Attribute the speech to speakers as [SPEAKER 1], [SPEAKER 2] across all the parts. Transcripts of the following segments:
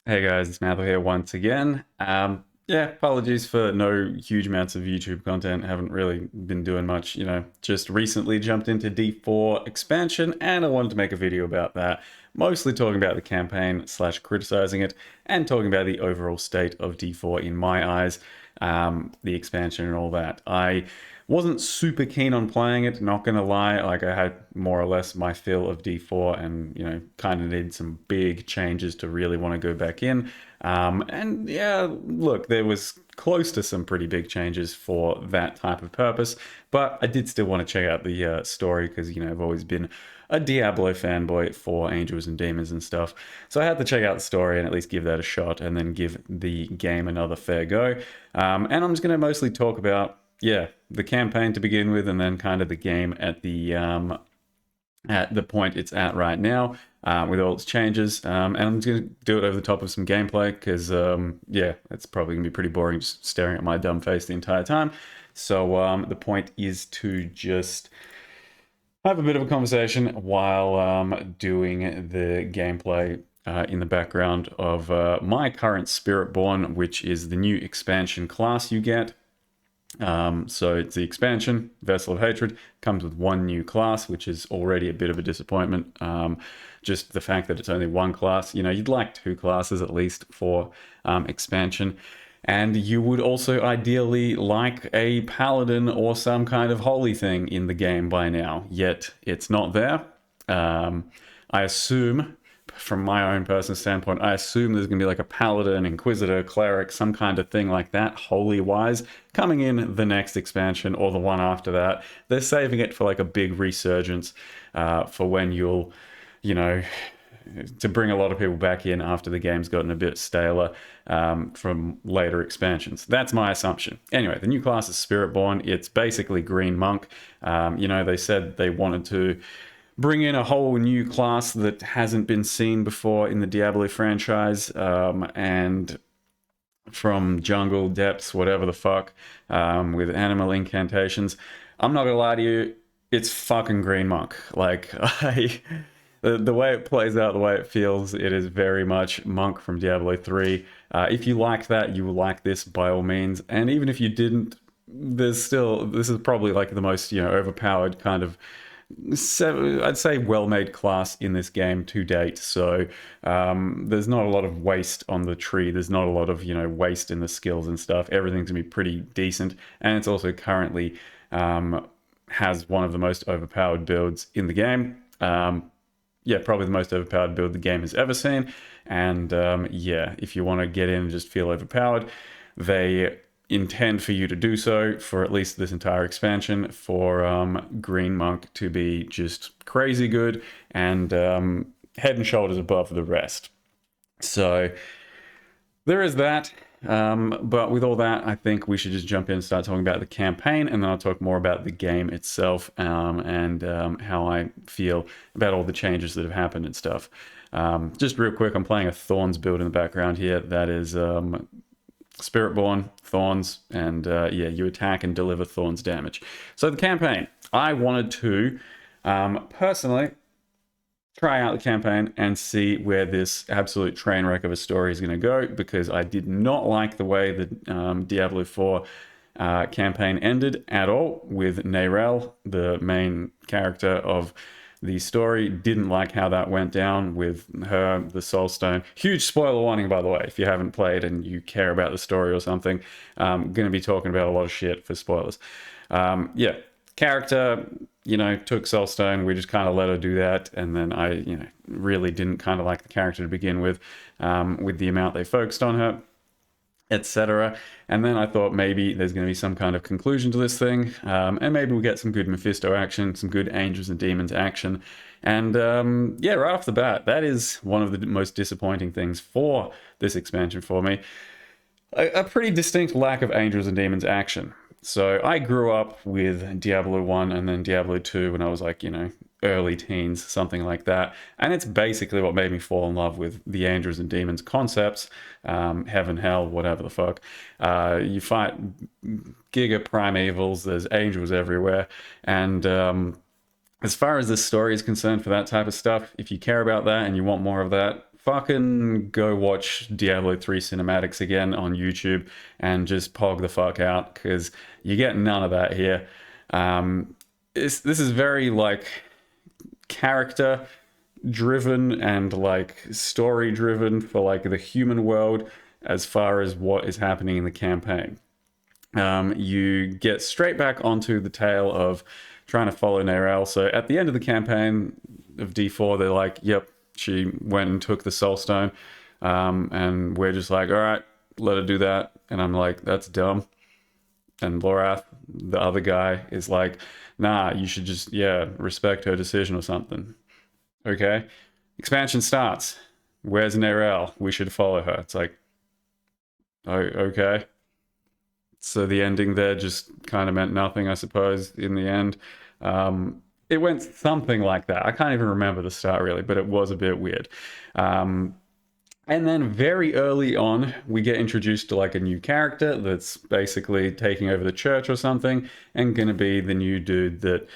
[SPEAKER 1] Hey guys, it's Matthew here once again. Yeah, apologies for no huge amounts of YouTube content. Haven't really been doing much, just recently jumped into D4 expansion and I wanted to make a video about that. Mostly talking about the campaign slash criticizing it and talking about the overall state of D4 in my eyes, the expansion and all that. I wasn't super keen on playing it, not gonna lie. Like I had more or less my fill of D4 and, kind of needed some big changes to really want to go back in. And yeah, look, there was close to some pretty big changes for that type of purpose, but I did still want to check out the story because, I've always been a Diablo fanboy for Angels and Demons and stuff. So I had to check out the story and at least give that a shot and then give the game another fair go. And I'm just going to mostly talk about, yeah, the campaign to begin with, and then kind of the game at the point it's at right now, with all its changes. And I'm just going to do it over the top of some gameplay because, yeah, it's probably going to be pretty boring just staring at my dumb face the entire time. So the point is to just have a bit of a conversation while doing the gameplay in the background of my current Spiritborn, which is the new expansion class you get. So it's the expansion, Vessel of Hatred, comes with one new class, which is already a bit of a disappointment. Just the fact that it's only one class, you'd like two classes at least for expansion. And you would also ideally like a paladin or some kind of holy thing in the game by now, yet it's not there. I assume, from my own personal standpoint, I assume there's going to be like a paladin, inquisitor, cleric, some kind of thing like that, holy wise, coming in the next expansion or the one after that. They're saving it for like a big resurgence, for when you'll, you know, to bring a lot of people back in after the game's gotten a bit staler, from later expansions. That's my assumption. Anyway, the new class is Spiritborn. It's basically Green Monk. They said they wanted to bring in a whole new class that hasn't been seen before in the Diablo franchise, and from jungle depths, whatever the fuck, with animal incantations. I'm not gonna lie to you, it's fucking Green Monk. Like, the way it plays out, the way it feels, it is very much Monk from Diablo 3. If you liked that, you will like this by all means. And even if you didn't, this is probably like the most, overpowered kind of, I'd say well-made class in this game to date. So there's not a lot of waste on the tree. There's not a lot of waste in the skills and stuff. Everything's gonna be pretty decent, and it's also currently has one of the most overpowered builds in the game. Yeah, probably the most overpowered build the game has ever seen. And yeah, if you want to get in and just feel overpowered, they intend for you to do so for at least this entire expansion, for Green Monk to be just crazy good and head and shoulders above the rest. So there is that. But with all that, I think we should just jump in and start talking about the campaign, and then I'll talk more about the game itself, and how I feel about all the changes that have happened and stuff. Just real quick, I'm playing a Thorns build in the background here. That is Spiritborn, Thorns, and yeah, you attack and deliver Thorns damage. So the campaign, I wanted to personally try out the campaign and see where this absolute train wreck of a story is going to go, because I did not like the way the Diablo 4 campaign ended at all with Neyrelle, the main character of the story. Didn't like how that went down with her, the Soul Stone. Huge spoiler warning, by the way, if you haven't played and you care about the story or something. I'm going to be talking about a lot of shit for spoilers. Yeah, character, took Soulstone. We just kind of let her do that, and then I, really didn't kind of like the character to begin with the amount they focused on her, etc. And then I thought maybe there's going to be some kind of conclusion to this thing, and maybe we'll get some good Mephisto action, some good Angels and Demons action. And yeah, right off the bat, that is one of the most disappointing things for this expansion for me. A pretty distinct lack of Angels and Demons action. So I grew up with Diablo 1 and then Diablo 2 when I was like, early teens, something like that. And it's basically what made me fall in love with the Angels and Demons concepts, heaven, hell, whatever the fuck. You fight giga primevals, there's angels everywhere. And as far as this story is concerned for that type of stuff, if you care about that and you want more of that, fucking go watch Diablo 3 cinematics again on YouTube and just pog the fuck out, because you get none of that here. This is very like character driven and like story driven for like the human world as far as what is happening in the campaign. You get straight back onto the tale of trying to follow Narelle. So at the end of the campaign of D4, they're like, yep, she went and took the Soul Stone. And we're just like, all right, let her do that. And I'm like, that's dumb. And Lorath, the other guy, is like, nah, you should just, respect her decision or something. Okay. Expansion starts. Where's Narelle? We should follow her. It's like, oh, okay. So the ending there just kind of meant nothing, I suppose, in the end. It went something like that. I can't even remember the start really, but it was a bit weird. And then very early on, we get introduced to like a new character that's basically taking over the church or something, and gonna be the new dude that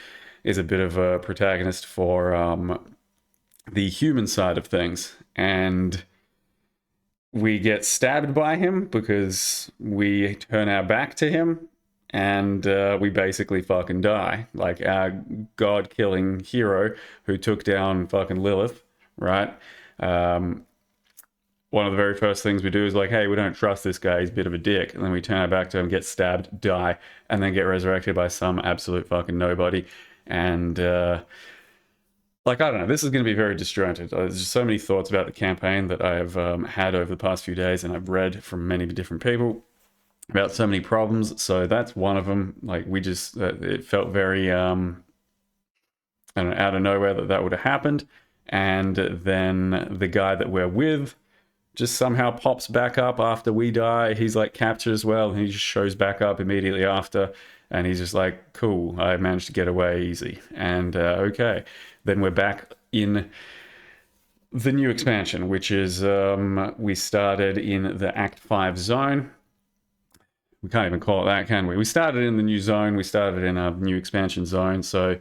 [SPEAKER 1] is a bit of a protagonist for the human side of things. And we get stabbed by him because we turn our back to him, and we basically fucking die. Like our god-killing hero who took down fucking Lilith, right? One of the very first things we do is like, hey, we don't trust this guy, he's a bit of a dick. And then we turn our back to him, get stabbed, die, and then get resurrected by some absolute fucking nobody. And like, I don't know, this is going to be very disjointed. There's just so many thoughts about the campaign that I have had over the past few days, and I've read from many different people about so many problems. So that's one of them. Like, we just, it felt very, I don't know, out of nowhere that would have happened. And then the guy that we're with just somehow pops back up after we die. He's like captured as well, and he just shows back up immediately after. And he's just like, cool, I managed to get away easy. And okay. Then we're back in the new expansion, which is we started in the Act 5 zone. We can't even call it that, can we? We started in the new zone. We started in a new expansion zone. So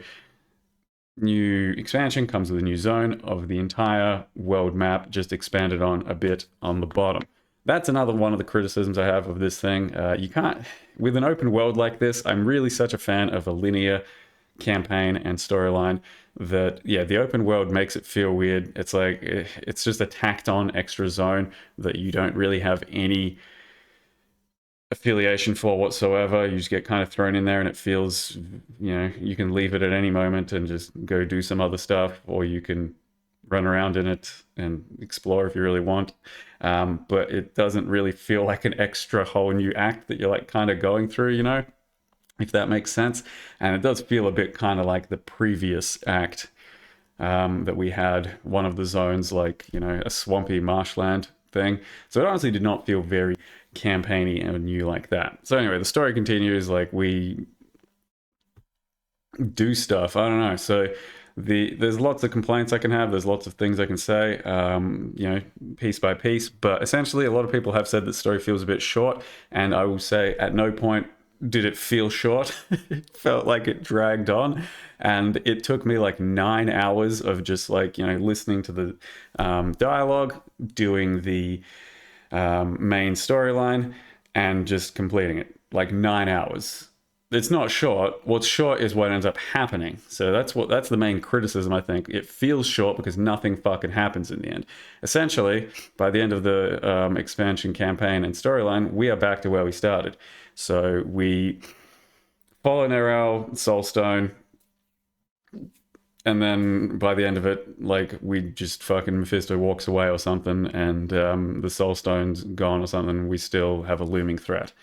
[SPEAKER 1] new expansion comes with a new zone of the entire world map, just expanded on a bit on the bottom. That's another one of the criticisms I have of this thing. You can't, with an open world like this, I'm really such a fan of a linear campaign and storyline that, yeah, the open world makes it feel weird. It's like, it's just a tacked on extra zone that you don't really have any affiliation for whatsoever. You just get kind of thrown in there, and it feels, you know, you can leave it at any moment and just go do some other stuff, or you can run around in it and explore if you really want. But it doesn't really feel like an extra whole new act that you're like kind of going through, you know, if that makes sense. And it does feel a bit kind of like the previous act that we had, one of the zones, like, you know, a swampy marshland thing. So it honestly did not feel very campaigny and new like that. So anyway, the story continues. Like, we do stuff, I don't know. So there's lots of complaints I can have, there's lots of things I can say, you know, piece by piece, but essentially a lot of people have said that the story feels a bit short, and I will say at no point did it feel short. It felt like it dragged on, and it took me like 9 hours of just like, you know, listening to the dialogue, doing the main storyline, and just completing it. Like 9 hours. It's not short. What's short is what ends up happening. So that's the main criticism, I think. It feels short because nothing fucking happens in the end. Essentially, by the end of the expansion campaign and storyline, we are back to where we started. So we follow Narelle, Soulstone, and then by the end of it, like, we just fucking Mephisto walks away or something, and the Soulstone's gone or something. We still have a looming threat.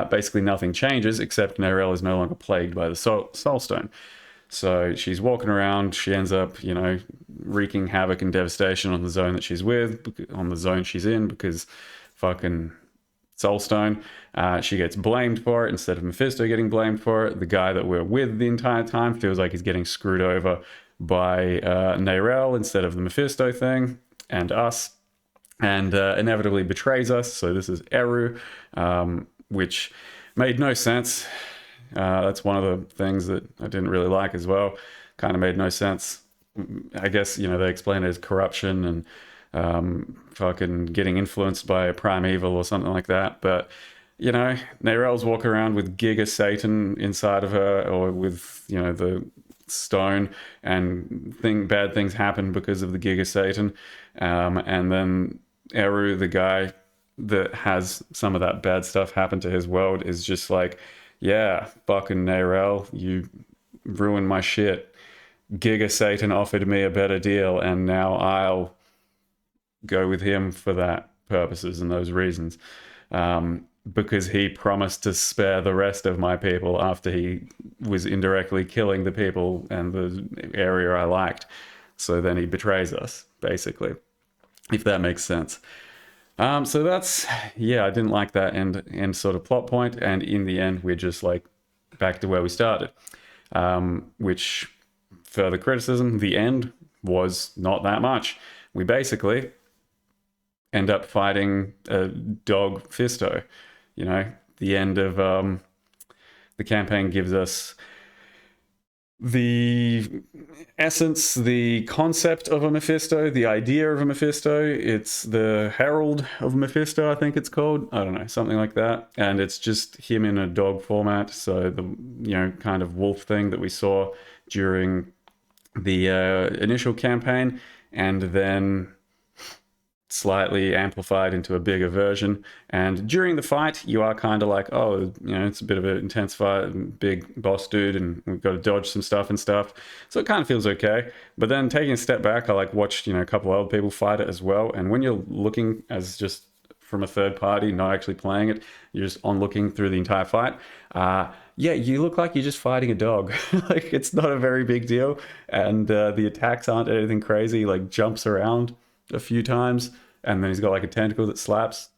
[SPEAKER 1] Basically nothing changes, except Narelle is no longer plagued by the Soulstone. So she's walking around, she ends up, you know, wreaking havoc and devastation on the zone that she's with, on the zone she's in, because fucking Soulstone. She gets blamed for it instead of Mephisto getting blamed for it. The guy that we're with the entire time feels like he's getting screwed over by Narelle instead of the Mephisto thing and us, and inevitably betrays us. So this is Eru, which made no sense. That's one of the things that I didn't really like as well. Kind of made no sense. I guess, you know, they explain it as corruption, and fucking getting influenced by a primeval or something like that. But you know, Neyrel's walking around with Giga Satan inside of her, or with, you know, the stone, and bad things happen because of the Giga Satan. And then Eru, the guy that has some of that bad stuff happen to his world, is just like, yeah, fucking Neyrel, you ruined my shit. Giga Satan offered me a better deal, and now I'll go with him for that purposes and those reasons. Because he promised to spare the rest of my people after he was indirectly killing the people and the area I liked. So then he betrays us, basically, if that makes sense. So that's, yeah, I didn't like that end sort of plot point, and in the end, we're just like back to where we started. Which, further criticism, the end was not that much. We basically end up fighting a dog Fisto. You know, the end of the campaign gives us the essence, the concept of a Mephisto, the idea of a Mephisto. It's the Herald of Mephisto, I think it's called. I don't know, something like that. And it's just him in a dog format. So the, you know, kind of wolf thing that we saw during the initial campaign, and then slightly amplified into a bigger version. And during the fight, you are kind of like, oh, you know, it's a bit of an intense fight, big boss dude, and we've got to dodge some stuff and stuff. So it kind of feels okay. But then taking a step back, I like watched, you know, a couple of other people fight it as well. And when you're looking as just from a third party, not actually playing it, you're just on looking through the entire fight. Yeah, you look like you're just fighting a dog. Like, it's not a very big deal. And the attacks aren't anything crazy, like jumps around a few times, and then he's got like a tentacle that slaps,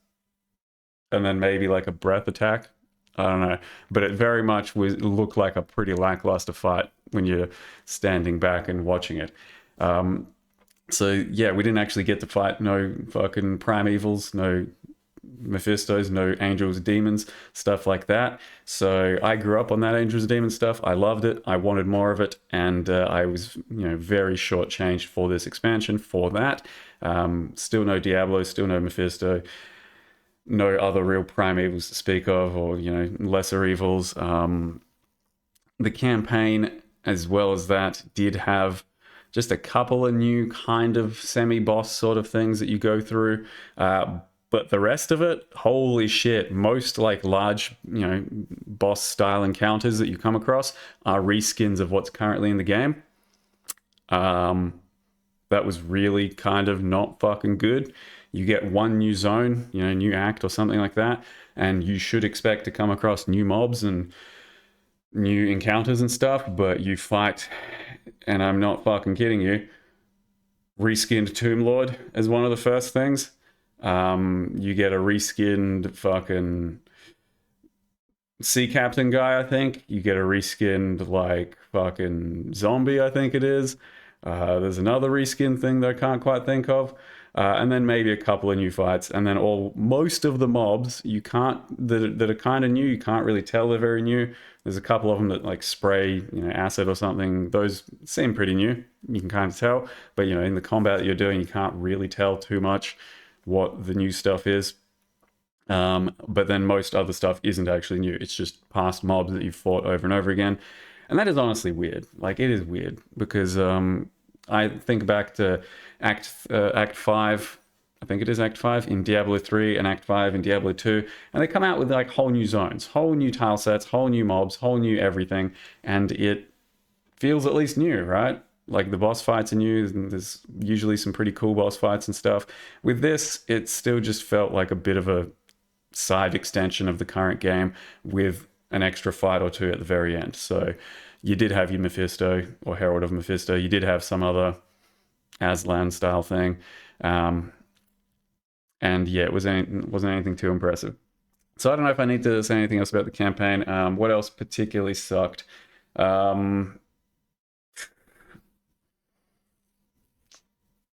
[SPEAKER 1] and then maybe like a breath attack. I don't know, but it very much looked like a pretty lackluster fight when you're standing back and watching it. So yeah, we didn't actually get to fight no fucking primevals, no Mephistos, no angels, demons, stuff like that. So I grew up on that angels, demons stuff. I loved it. I wanted more of it, and I was, you know, very shortchanged for this expansion for that. Still no Diablo, still no Mephisto, no other real primevals to speak of, or, you know, lesser evils. The campaign, as well as that, did have just a couple of new kind of semi-boss sort of things that you go through. But the rest of it, holy shit, most like large, you know, boss style encounters that you come across are reskins of what's currently in the game. That was really kind of not fucking good. You get one new zone, you know, new act or something like that, and you should expect to come across new mobs and new encounters and stuff, but you fight, and I'm not fucking kidding you, reskinned Tomb Lord as one of the first things. You get a reskinned fucking sea captain guy, I think. You get a reskinned like fucking zombie, I think it is. There's another reskin thing that I can't quite think of. And then maybe a couple of new fights, and then most of the mobs you can't that are kind of new. You can't really tell they're very new. There's a couple of them that like spray, you know, acid or something. Those seem pretty new. You can kind of tell, but you know, in the combat that you're doing, you can't really tell too much what the new stuff is. But then most other stuff isn't actually new. It's just past mobs that you've fought over and over again, and that is honestly weird. Like, it is weird because I think back to Act 5, I think it is Act 5 in Diablo 3 and Act 5 in Diablo 2, and they come out with like whole new zones, whole new tile sets, whole new mobs, whole new everything, and it feels at least new, right? Like, the boss fights are new, and there's usually some pretty cool boss fights and stuff. With this, it still just felt like a bit of a side extension of the current game with an extra fight or two at the very end. So you did have your Mephisto or Herald of Mephisto. You did have some other Aslan style thing. And yeah, it wasn't anything too impressive. So I don't know if I need to say anything else about the campaign. What else particularly sucked?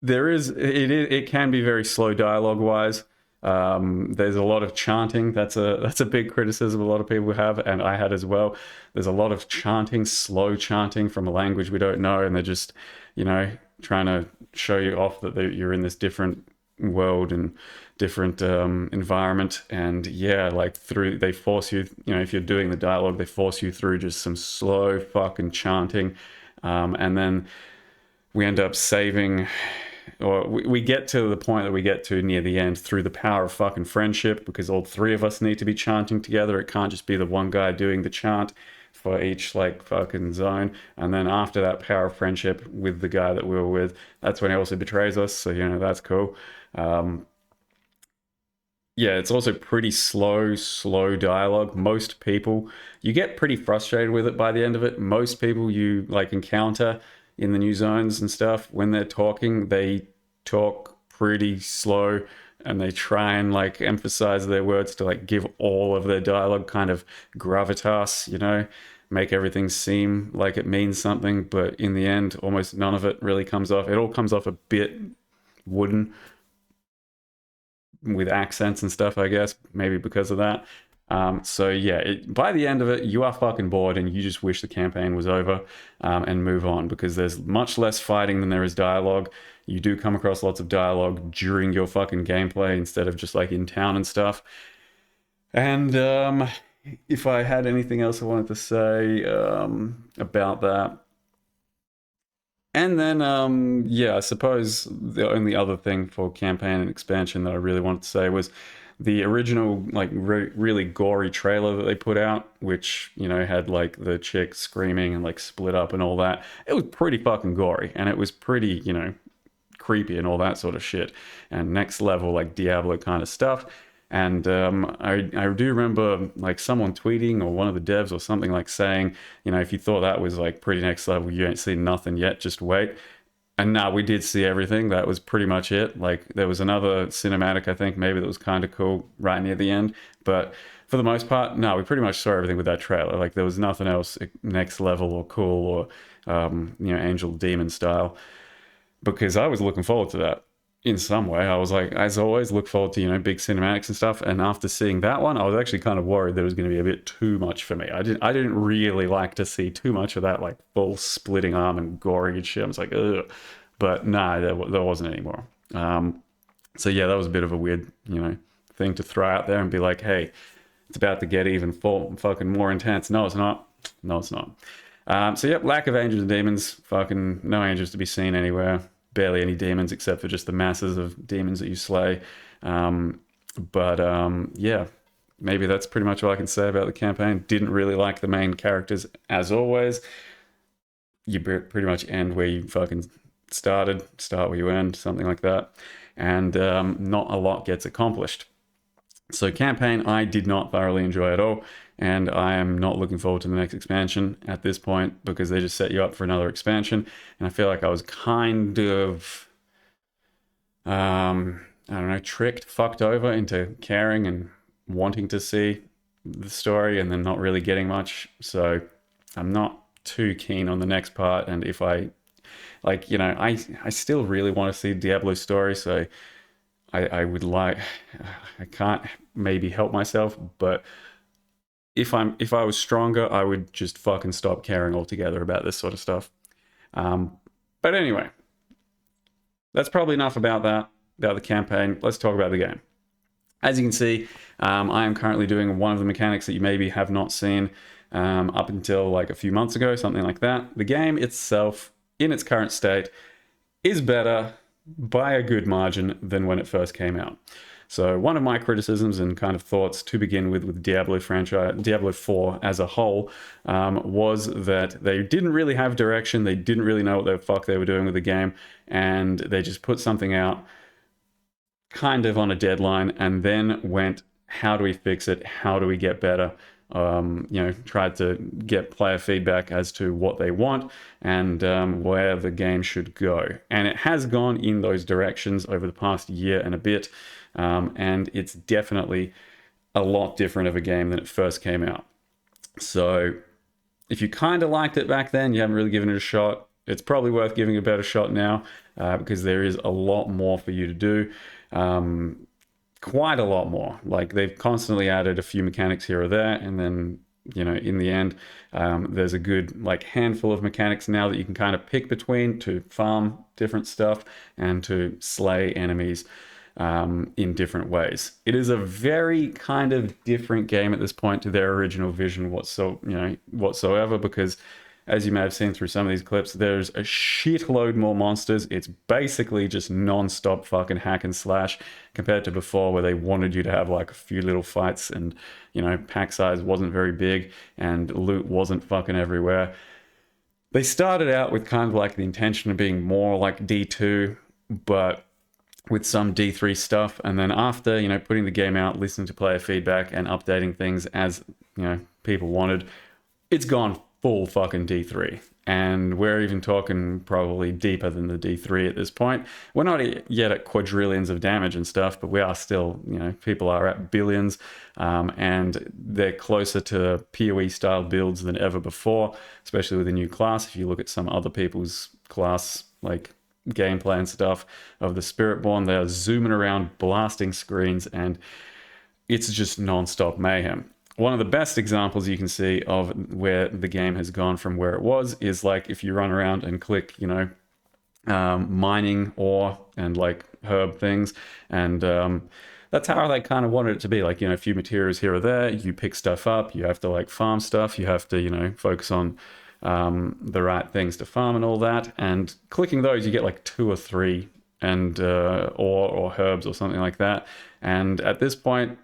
[SPEAKER 1] It can be very slow dialogue wise. There's a lot of chanting. That's a big criticism a lot of people have, and I had as well. There's a lot of chanting, slow chanting from a language we don't know, and they're just, you know, trying to show you off that you're in this different world and different environment. And yeah, like through, they force you, you know, if you're doing the dialogue, they force you through just some slow fucking chanting. And then we end up saving, or we get to the point that we get to near the end through the power of fucking friendship, because all three of us need to be chanting together. It can't just be the one guy doing the chant for each like fucking zone. And then after that power of friendship with the guy that we were with, that's when he also betrays us. So, you know, that's cool. Yeah, it's also pretty slow dialogue. Most people, you get pretty frustrated with it by the end of it. Most people you like encounter in the new zones and stuff, when they're talking, they talk pretty slow, and they try and like emphasize their words to like give all of their dialogue kind of gravitas, you know, make everything seem like it means something. But in the end, almost none of it really comes off. It all comes off a bit wooden with accents and stuff, I guess, maybe because of that. So yeah, by the end of it, you are fucking bored and you just wish the campaign was over, and move on, because there's much less fighting than there is dialogue. You do come across lots of dialogue during your fucking gameplay instead of just like in town and stuff. And if I had anything else I wanted to say about that, and then, yeah, I suppose the only other thing for campaign and expansion that I really wanted to say was the original, like, really gory trailer that they put out, which, you know, had, like, the chick screaming and, like, split up and all that. It was pretty fucking gory, and it was pretty, you know, creepy and all that sort of shit, and next level, like, Diablo kind of stuff. And I do remember like someone tweeting, or one of the devs or something, like saying, you know, if you thought that was like pretty next level, you ain't seen nothing yet, just wait. And now we did see everything. That was pretty much it. Like there was another cinematic, I think maybe, that was kind of cool right near the end. But for the most part, no, we pretty much saw everything with that trailer. Like there was nothing else next level or cool or, you know, angel demon style, because I was looking forward to that in some way. I was like, as always, look forward to, you know, big cinematics and stuff. And after seeing that one, I was actually kind of worried that it was going to be a bit too much for me. I didn't really like to see too much of that, like full splitting arm and gory and shit. I was like, ugh. But nah, there wasn't anymore. So yeah, that was a bit of a weird, you know, thing to throw out there and be like, hey, it's about to get even fucking more intense. No, it's not. No, it's not. So yep, lack of angels and demons. Fucking no angels to be seen anywhere. Barely any demons, except for just the masses of demons that you slay. Yeah, maybe that's pretty much all I can say about the campaign. Didn't really like the main characters, as always. You pretty much end where you fucking started, start where you end, something like that. And not a lot gets accomplished. So campaign, I did not thoroughly enjoy at all, and I am not looking forward to the next expansion at this point, because they just set you up for another expansion, and I feel like I was kind of, I don't know, fucked over into caring and wanting to see the story and then not really getting much. So I'm not too keen on the next part, and if I, like, you know, I still really want to see Diablo's story, so I would like, I can't maybe help myself, but if I was stronger, I would just fucking stop caring altogether about this sort of stuff. But anyway, that's probably enough about the campaign. Let's talk about the game. As you can see, I am currently doing one of the mechanics that you maybe have not seen up until like a few months ago, something like that. The game itself, in its current state, is better by a good margin than when it first came out. So one of my criticisms and kind of thoughts to begin with Diablo franchise, Diablo 4 as a whole, was that they didn't really have direction. They didn't really know what the fuck they were doing with the game, and they just put something out kind of on a deadline and then went, how do we fix it? How do we get better? You know, tried to get player feedback as to what they want and where the game should go. And it has gone in those directions over the past year and a bit. And it's definitely a lot different of a game than it first came out. So if you kind of liked it back then, you haven't really given it a shot, it's probably worth giving it a better shot now, because there is a lot more for you to do. Quite a lot more. Like, they've constantly added a few mechanics here or there, and then in the end, there's a good like handful of mechanics now that you can kind of pick between to farm different stuff and to slay enemies in different ways. It is a very kind of different game at this point to their original vision whatsoever, because as you may have seen through some of these clips, there's a shitload more monsters. It's basically just non-stop fucking hack and slash compared to before, where they wanted you to have like a few little fights and, pack size wasn't very big and loot wasn't fucking everywhere. They started out with kind of like the intention of being more like D2, but with some D3 stuff. And then after, putting the game out, listening to player feedback and updating things as, people wanted, it's gone full fucking D3. And we're even talking probably deeper than the D3 at this point. We're not yet at quadrillions of damage and stuff, but we are still, people are at billions, and they're closer to PoE style builds than ever before, especially with a new class. If you look at some other people's class, like gameplay and stuff of the Spiritborn, they're zooming around, blasting screens, and it's just non-stop mayhem. One of the best examples you can see of where the game has gone from where it was is like if you run around and click, mining ore and like herb things, and that's how they kind of wanted it to be. Like, a few materials here or there, you pick stuff up, you have to like farm stuff, you have to, focus on the right things to farm and all that. And clicking those, you get like 2 or 3 and ore or herbs or something like that. And at this point,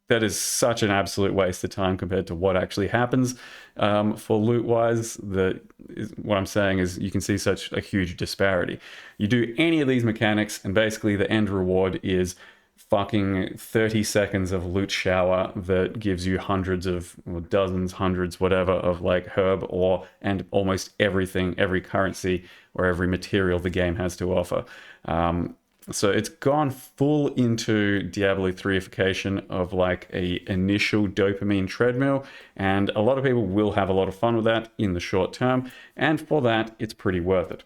[SPEAKER 1] that is such an absolute waste of time compared to what actually happens for loot-wise. What I'm saying is you can see such a huge disparity. You do any of these mechanics, and basically the end reward is fucking 30 seconds of loot shower that gives you hundreds of, or dozens, hundreds, whatever, of like herb ore and almost everything, every currency or every material the game has to offer. So it's gone full into Diablo 3ification of like a initial dopamine treadmill, and a lot of people will have a lot of fun with that in the short term, and for that, it's pretty worth it.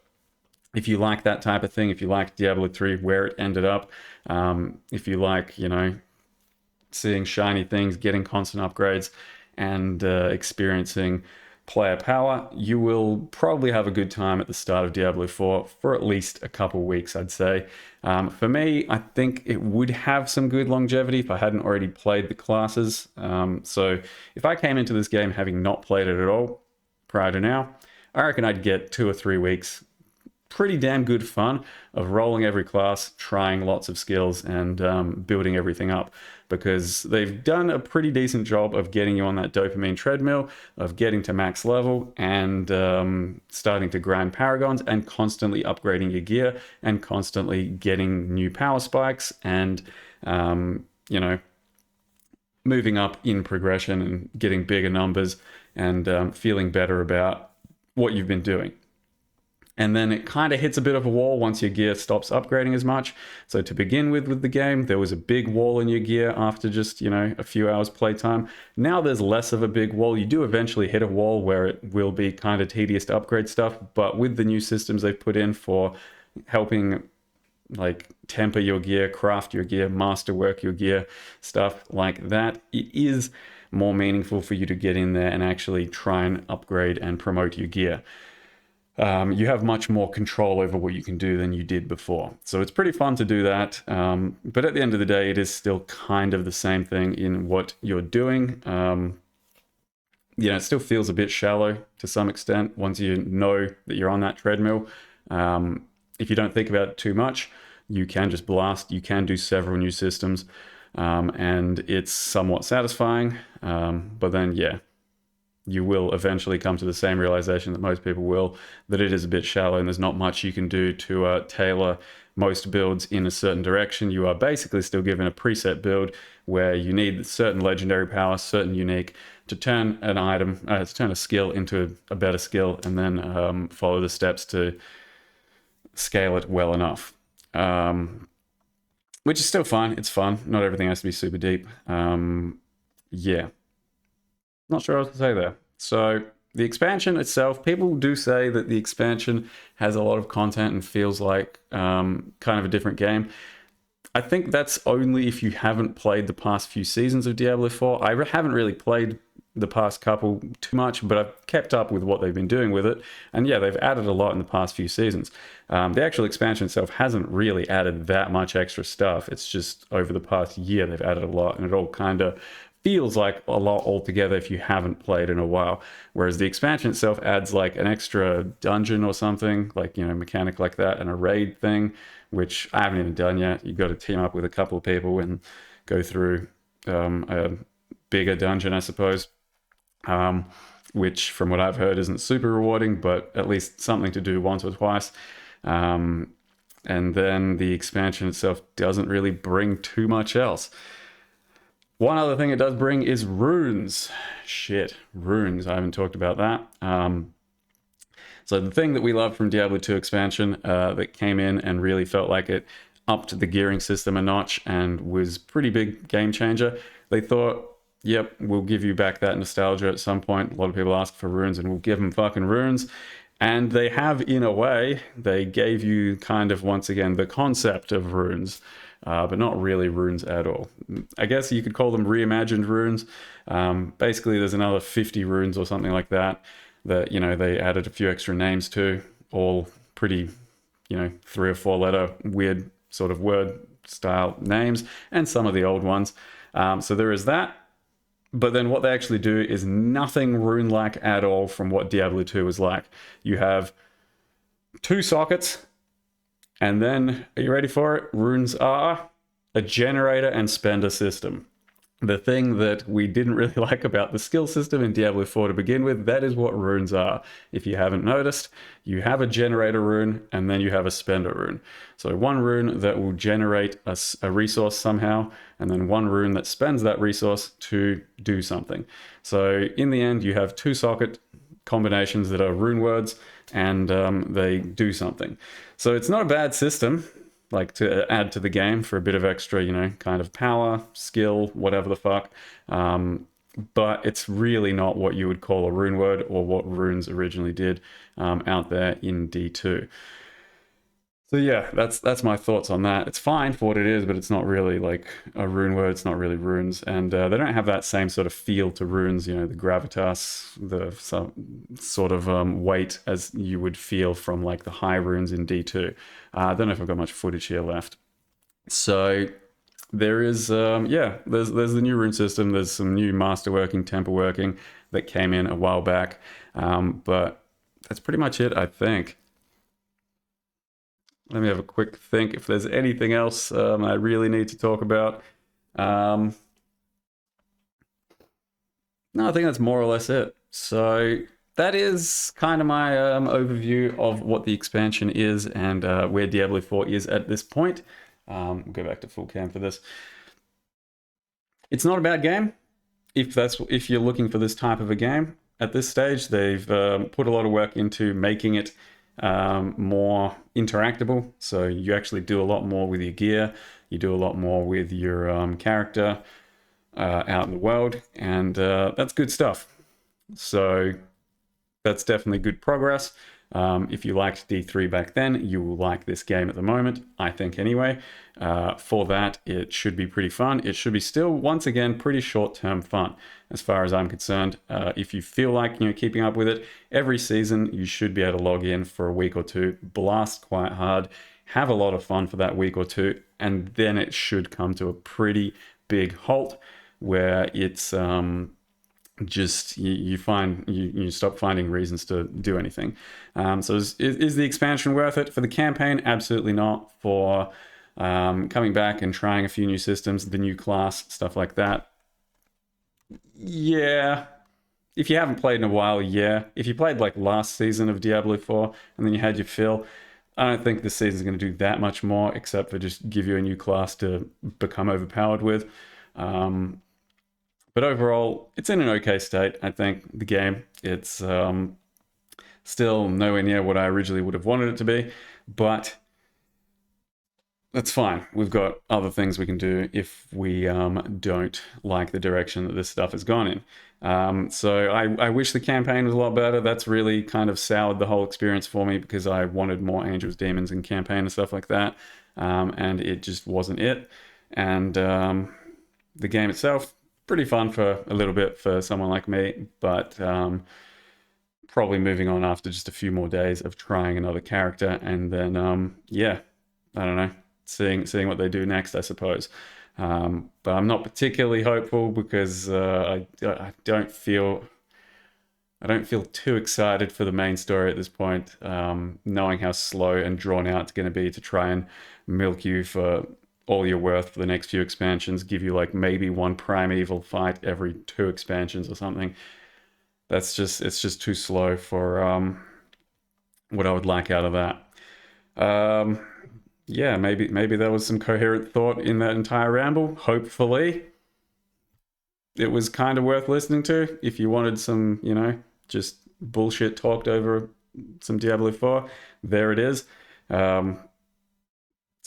[SPEAKER 1] If you like that type of thing, if you like Diablo 3, where it ended up, if you like, seeing shiny things, getting constant upgrades, and experiencing player power, you will probably have a good time at the start of Diablo 4 for at least a couple weeks, I'd say. For me, I think it would have some good longevity if I hadn't already played the classes. So if I came into this game having not played it at all prior to now, I reckon I'd get 2 or 3 weeks pretty damn good fun of rolling every class, trying lots of skills, and building everything up, because they've done a pretty decent job of getting you on that dopamine treadmill, of getting to max level and starting to grind paragons and constantly upgrading your gear and constantly getting new power spikes and, moving up in progression and getting bigger numbers and feeling better about what you've been doing. And then it kind of hits a bit of a wall once your gear stops upgrading as much. So to begin with the game, there was a big wall in your gear after just, a few hours playtime. Now there's less of a big wall. You do eventually hit a wall where it will be kind of tedious to upgrade stuff. But with the new systems they've put in for helping like temper your gear, craft your gear, masterwork your gear, stuff like that, it is more meaningful for you to get in there and actually try and upgrade and promote your gear. You have much more control over what you can do than you did before. So it's pretty fun to do that. But at the end of the day, it is still kind of the same thing in what you're doing. It still feels a bit shallow to some extent once you know that you're on that treadmill. If you don't think about it too much, you can just blast. You can do several new systems, and it's somewhat satisfying. But then, you will eventually come to the same realization that most people will, that it is a bit shallow and there's not much you can do to tailor most builds in a certain direction. You are basically still given a preset build where you need certain legendary power, certain unique, to turn an item, to turn a skill into a better skill, and then follow the steps to scale it well enough. Which is still fun. It's fun. Not everything has to be super deep. Not sure what else to say there. So the expansion itself, people do say that the expansion has a lot of content and feels like kind of a different game. I think that's only if you haven't played the past few seasons of Diablo 4. I haven't really played the past couple too much, but I've kept up with what they've been doing with it. And yeah, they've added a lot in the past few seasons. The actual expansion itself hasn't really added that much extra stuff. It's just over the past year they've added a lot, and it all kind of feels like a lot altogether if you haven't played in a while. Whereas the expansion itself adds like an extra dungeon or something, like, you know, mechanic like that, and a raid thing, which I haven't even done yet. You've got to team up with a couple of people and go through a bigger dungeon, I suppose. Which from what I've heard isn't super rewarding, but at least something to do once or twice. And then the expansion itself doesn't really bring too much else. One other thing it does bring is runes. Shit, runes. I haven't talked about that. So the thing that we love from Diablo 2 expansion that came in and really felt like it upped the gearing system a notch and was pretty big game changer. They thought, yep, we'll give you back that nostalgia at some point. A lot of people ask for runes and we'll give them fucking runes. And they have, in a way, they gave you kind of, once again, the concept of runes, but not really runes at all. I guess you could call them reimagined runes. Basically, there's another 50 runes or something like that, you know, they added a few extra names to, all pretty, you know, 3 or 4 letter weird sort of word style names, and some of the old ones. So there is that. But then what they actually do is nothing rune-like at all from what Diablo 2 was like. You have 2 sockets, and then, are you ready for it? Runes are a generator and spender system. The thing that we didn't really like about the skill system in Diablo 4 to begin with, that is what runes are. If you haven't noticed, you have a generator rune and then you have a spender rune. So one rune that will generate a resource somehow, and then one rune that spends that resource to do something. So in the end, you have 2 socket combinations that are rune words, and they do something. So it's not a bad system, like, to add to the game for a bit of extra, you know, kind of power, skill, whatever the fuck. But it's really not what you would call a rune word or what runes originally did out there in D2. So yeah, that's my thoughts on that. It's fine for what it is, but it's not really like a rune word. It's not really runes, and they don't have that same sort of feel to runes. You know, the gravitas, the sort of weight as you would feel from like the high runes in D2. I don't know if I've got much footage here left. So there is, yeah, there's the new rune system. There's some new masterworking, temple working that came in a while back, but that's pretty much it, I think. Let me have a quick think if there's anything else I really need to talk about. No, I think that's more or less it. So that is kind of my overview of what the expansion is and where Diablo 4 is at this point. We'll go back to full cam for this. It's not a bad game. If you're looking for this type of a game at this stage, they've put a lot of work into making it more interactable. So you actually do a lot more with your gear. You do a lot more with your character out in the world, and that's good stuff. So that's definitely good progress. If you liked D3 back then, you will like this game at the moment, I think anyway. For that, it should be pretty fun. It should be still, once again, pretty short-term fun, as far as I'm concerned. If you feel like, you know, keeping up with it, every season you should be able to log in for a week or two, blast quite hard, have a lot of fun for that week or two, and then it should come to a pretty big halt where it's just you stop finding reasons to do anything. So is the expansion worth it? For the campaign, absolutely not. For coming back and trying a few new systems, the new class, stuff like that, yeah. If you haven't played in a while, yeah. If you played like last season of Diablo 4 and then you had your fill, I don't think this season's going to do that much more, except for just give you a new class to become overpowered with. But overall, it's in an okay state, I think, the game. It's still nowhere near what I originally would have wanted it to be, but that's fine. We've got other things we can do if we don't like the direction that this stuff has gone in. So I wish the campaign was a lot better. That's really kind of soured the whole experience for me because I wanted more angels, demons, and campaign and stuff like that, and it just wasn't it. And the game itself, pretty fun for a little bit for someone like me, but probably moving on after just a few more days of trying another character, and then yeah, I don't know, seeing what they do next, I suppose. But I'm not particularly hopeful because I don't feel too excited for the main story at this point, knowing how slow and drawn out it's going to be to try and milk you for all you're worth for the next few expansions, give you like maybe one primeval fight every 2 expansions or something. It's just too slow for what I would like out of that. Yeah, maybe there was some coherent thought in that entire ramble. Hopefully, it was kind of worth listening to. If you wanted some, just bullshit talked over some Diablo 4, there it is. So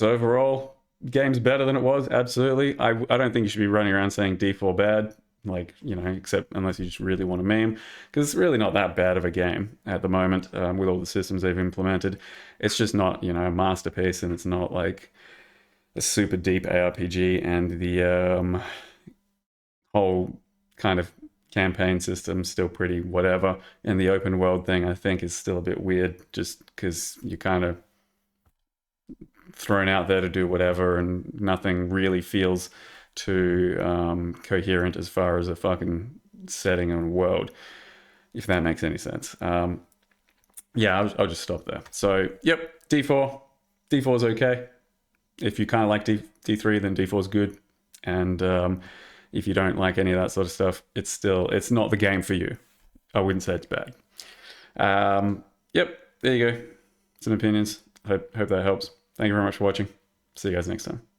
[SPEAKER 1] overall, game's better than it was, absolutely. I don't think you should be running around saying D4 bad, like, except unless you just really want to meme, because it's really not that bad of a game at the moment, with all the systems they've implemented. It's just not, a masterpiece, and it's not like a super deep ARPG, and the whole kind of campaign system still pretty whatever, and the open world thing I think is still a bit weird, just because you kind of thrown out there to do whatever, and nothing really feels too coherent as far as a fucking setting and world, if that makes any sense. Yeah, I'll just stop there. So yep, D4 is okay. If you kind of like D3, then D4 is good, and if you don't like any of that sort of stuff, it's not the game for you. I wouldn't say it's bad. Yep, there you go, some opinions. Hope that helps. Thank you very much for watching. See you guys next time.